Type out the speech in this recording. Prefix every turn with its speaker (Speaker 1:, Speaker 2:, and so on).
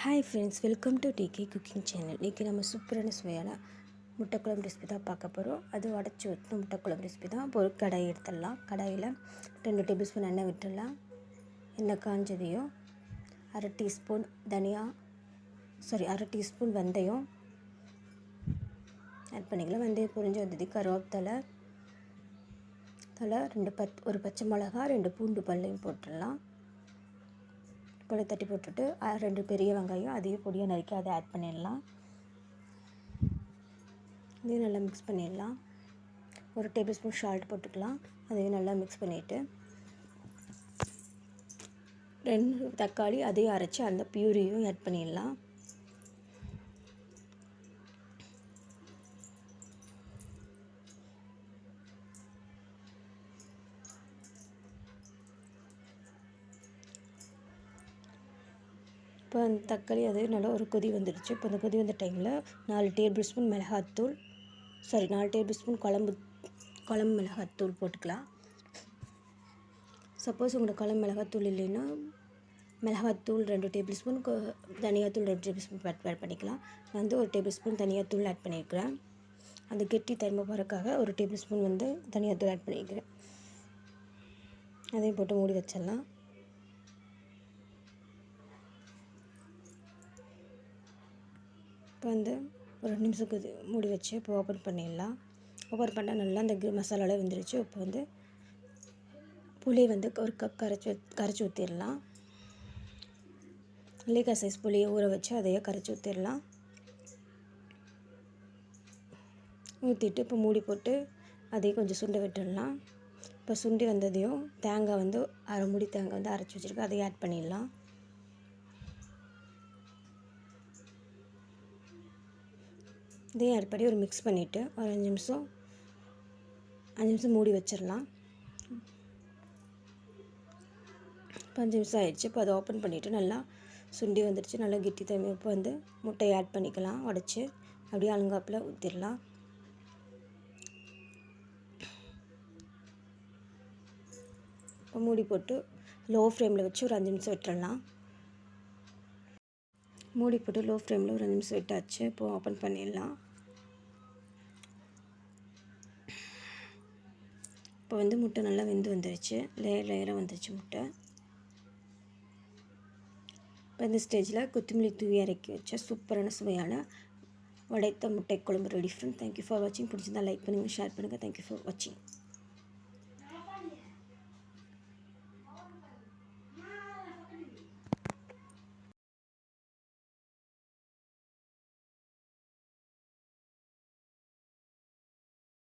Speaker 1: Hi friends, welcome to DK cooking channel. இன்றைக்கி நம்ம சூப்பரான சுவையான முட்டைக்குழம்பு ரெசிபி தான் பார்க்க போகிறோம். அது உடச்சி ஊற்றின முட்டைக்குழம்பு ரெசிபி தான். இப்போ ஒரு கடாய் எடுத்துடலாம். கடாயில் 2 டேபிள் ஸ்பூன் எண்ணெய் விட்டுடலாம். எண்ணெய் காஞ்சதையும் அரை டீஸ்பூன் வெந்தயம் ஆட் பண்ணிக்கலாம். வெந்தயம் பொரிஞ்சு வந்தது கருவேப்பிலை ஒரு பச்சை மிளகா 2 பூண்டு பல்லையும் போட்டுடலாம். பொடி தட்டி போட்டுட்டு 2 பெரிய வெங்காயம் அதையும் பொடியாக நறுக்கி அதை ஆட் பண்ணிடலாம். இதையும் நல்லா மிக்ஸ் பண்ணிடலாம். ஒரு டேபிள் ஸ்பூன் சால்ட் போட்டுக்கலாம். அதையும் நல்லா மிக்ஸ் பண்ணிவிட்டு 2 தக்காளி அதையும் அரைச்சி அந்த பியூரியும் ஆட் பண்ணிடலாம். இப்போ அந்த தக்காளி அது நல்லா ஒரு கொதி வந்துடுச்சு. இப்போ அந்த கொதி வந்த டைமில் 4 டேபிள் ஸ்பூன் குழம்பு மிளகாத்தூள் போட்டுக்கலாம். சப்போஸ் உங்களுக்கு குழம்பு மிளகாத்தூள் இல்லைன்னா மிளகாத்தூள் 2 டேபிள் ஸ்பூன், தனியாத்தூள் 2 டேபிள் ஸ்பூன் ஆட் பண்ணிக்கலாம். நான் வந்து 1 டேபிள் ஸ்பூன் தனியாத்தூள் ஆட் பண்ணியிருக்கிறேன். அந்த கெட்டி தன்மை போகிறதுக்காக 1 டேபிள் ஸ்பூன் தனியாத்தூள் ஆட் பண்ணியிருக்கிறேன். அதையும் போட்டு மூடி வச்சிடலாம். இப்போ ஒரு 2 நிமிஷம் மூடி வச்சு இப்போ ஓப்பன் பண்ணிடலாம். ஓப்பன் பண்ணால் நல்லா அந்த மசாலாவில் வந்துடுச்சு. இப்போ புளி 1 கப் கரைச்சி ஊற்றிடலாம். நெல்லிக்காய் சைஸ் புளியை ஊற வச்சு அதையே கரைச்சி ஊற்றிடலாம். ஊற்றிட்டு இப்போ மூடி போட்டு அதையும் கொஞ்சம் சுண்ட விட்டுடலாம். இப்போ சுண்டி வந்ததையும் தேங்காய் அரை மூடி தேங்காய் அரைச்சி வச்சுருக்கேன், அதையும் ஆட் பண்ணிடலாம். இதையும் ஆட் பண்ணி ஒரு மிக்ஸ் பண்ணிவிட்டு ஒரு 5 நிமிஷம் மூடி வச்சிடலாம். இப்போ 5 நிமிஷம் ஆயிடுச்சு. இப்போ அதை ஓப்பன் பண்ணிவிட்டு நல்லா சுண்டி வந்துடுச்சு. நல்லா கெட்டி தண்ணி. இப்போ முட்டையை ஆட் பண்ணிக்கலாம். உடச்சி அப்படியே அலங்காப்பில் ஊற்றிடலாம். இப்போ மூடி போட்டு லோ ஃப்ளேமில் வச்சு ஒரு 5 நிமிஷம் விட்டுடலாம். மூடி போட்டு லோ ஃப்ளேமில் ஒரு 5 நிமிஷம் விட்டாச்சு. இப்போ ஓப்பன் பண்ணிடலாம். இப்போ முட்டை நல்லா வெந்து வந்துடுச்சு. லேயராக வந்துடுச்சு முட்டை. இப்போ இந்த ஸ்டேஜில் கொத்தமல்லி தூவி இறக்கி வச்ச சூப்பரான சுவையான உடைத்த முட்டை குழம்பு ரெடி. ஃப்ரெண்ட், தேங்க்யூ ஃபார் வாட்சிங். பிடிச்சிருந்தால் லைக் பண்ணுங்கள், ஷேர் பண்ணுங்கள். தேங்க்யூ ஃபார் வாட்சிங்.